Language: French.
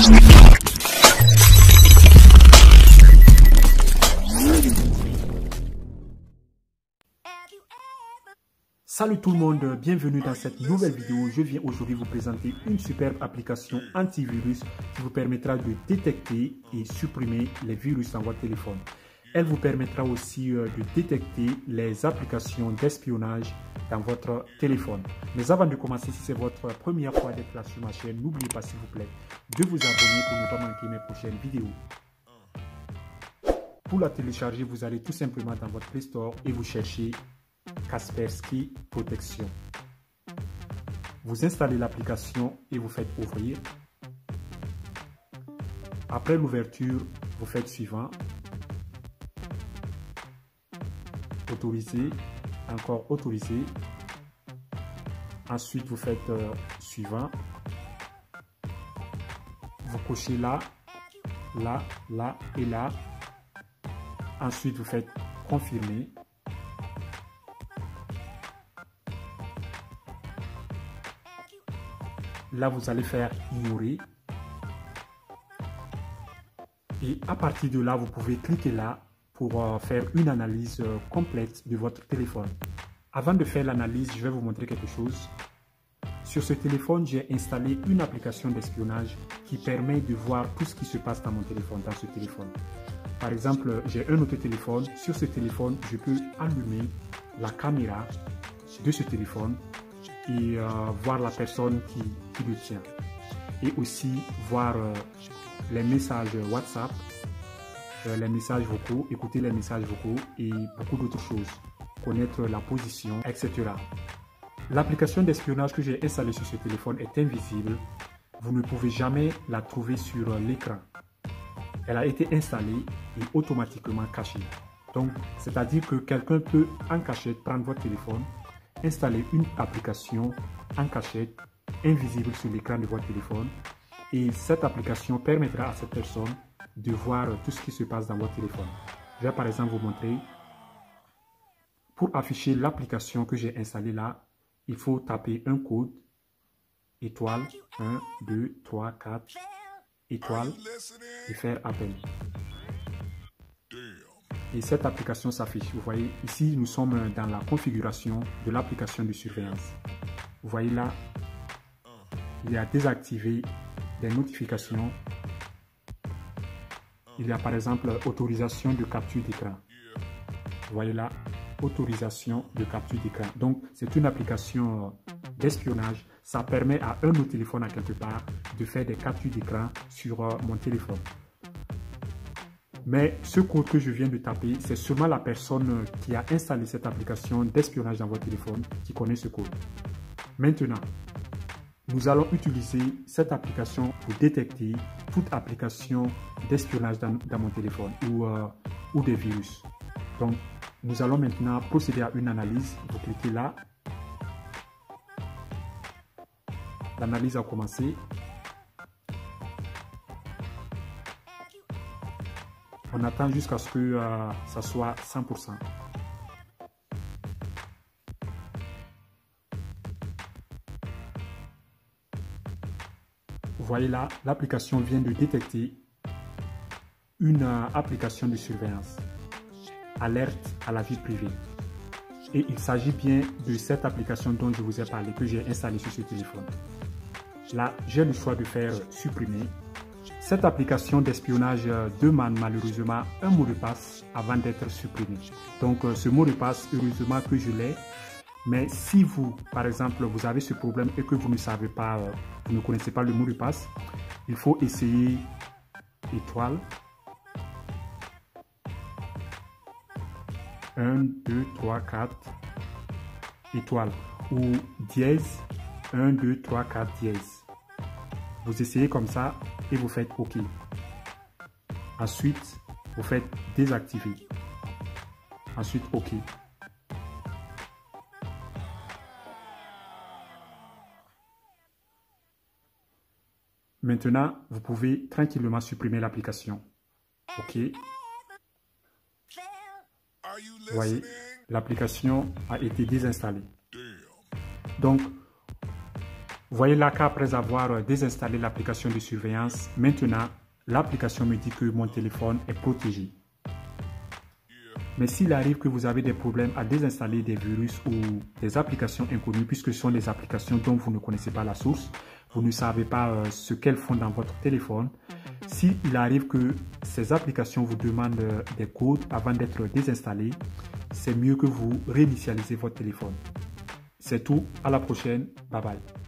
Salut tout le monde, bienvenue dans cette nouvelle vidéo. Je viens aujourd'hui vous présenter une superbe application antivirus qui vous permettra de détecter et supprimer les virus dans votre téléphone. Elle vous permettra aussi de détecter les applications d'espionnage dans votre téléphone. Mais avant de commencer, si c'est votre première fois d'être là sur ma chaîne, n'oubliez pas s'il vous plaît de vous abonner pour ne pas manquer mes prochaines vidéos. Pour la télécharger, vous allez tout simplement dans votre Play Store et vous cherchez Kaspersky Protection. Vous installez l'application et vous faites ouvrir. Après l'ouverture, vous faites suivant. Autoriser, encore autoriser. Ensuite, vous faites suivant. Vous cochez là, là, là et là. Ensuite, vous faites confirmer. Là, vous allez faire ignorer. Et à partir de là, vous pouvez cliquer là pour faire une analyse complète de votre téléphone. Avant de faire l'analyse, je vais vous montrer quelque chose. Sur ce téléphone, j'ai installé une application d'espionnage qui permet de voir tout ce qui se passe dans mon téléphone, dans ce téléphone. Par exemple, j'ai un autre téléphone. Sur ce téléphone, je peux allumer la caméra de ce téléphone et voir la personne qui le tient. Et aussi voir les messages WhatsApp, les messages vocaux, écouter les messages vocaux et beaucoup d'autres choses. Connaître la position, etc. L'application d'espionnage que j'ai installée sur ce téléphone est invisible. Vous ne pouvez jamais la trouver sur l'écran. Elle a été installée et automatiquement cachée. Donc, c'est-à-dire que quelqu'un peut en cachette prendre votre téléphone, installer une application en cachette, invisible sur l'écran de votre téléphone, et cette application permettra à cette personne de voir tout ce qui se passe dans votre téléphone. Je vais par exemple vous montrer. Pour afficher l'application que j'ai installée là, il faut taper un code, étoile, 1, 2, 3, 4, étoile, et faire appel. Et cette application s'affiche. Vous voyez, ici, nous sommes dans la configuration de l'application de surveillance. Vous voyez là, il y a désactivé des notifications. Il y a par exemple autorisation de capture d'écran. Vous voyez là, autorisation de capture d'écran. Donc, c'est une application d'espionnage. Ça permet à un autre téléphone à quelque part de faire des captures d'écran sur mon téléphone. Mais ce code que je viens de taper, c'est seulement la personne qui a installé cette application d'espionnage dans votre téléphone qui connaît ce code. Maintenant, nous allons utiliser cette application pour détecter toute application d'espionnage dans mon téléphone ou des virus. Donc, nous allons maintenant procéder à une analyse. Vous cliquez là. L'analyse a commencé. On attend jusqu'à ce que ça soit 100%. Vous voyez là, l'application vient de détecter une application de surveillance. Alerte à la vie privée. Et il s'agit bien de cette application dont je vous ai parlé, que j'ai installée sur ce téléphone. Là, j'ai le choix de faire supprimer. Cette application d'espionnage demande malheureusement un mot de passe avant d'être supprimé. Donc ce mot de passe, heureusement que je l'ai. Mais si vous, par exemple, vous avez ce problème et que vous ne savez pas, vous ne connaissez pas le mot de passe, il faut essayer étoile. 1, 2, 3, 4, étoile. Ou dièse, 1, 2, 3, 4, dièse. Vous essayez comme ça et vous faites OK. Ensuite, vous faites désactiver. Ensuite, OK. Maintenant, vous pouvez tranquillement supprimer l'application. OK. Vous voyez, l'application a été désinstallée. Donc, Voyez là qu'après avoir désinstallé l'application de surveillance, maintenant, l'application me dit que mon téléphone est protégé. Mais s'il arrive que vous avez des problèmes à désinstaller des virus ou des applications inconnues, puisque ce sont des applications dont vous ne connaissez pas la source, vous ne savez pas ce qu'elles font dans votre téléphone, s'il arrive que ces applications vous demandent des codes avant d'être désinstallées, c'est mieux que vous réinitialisez votre téléphone. C'est tout, à la prochaine, bye bye.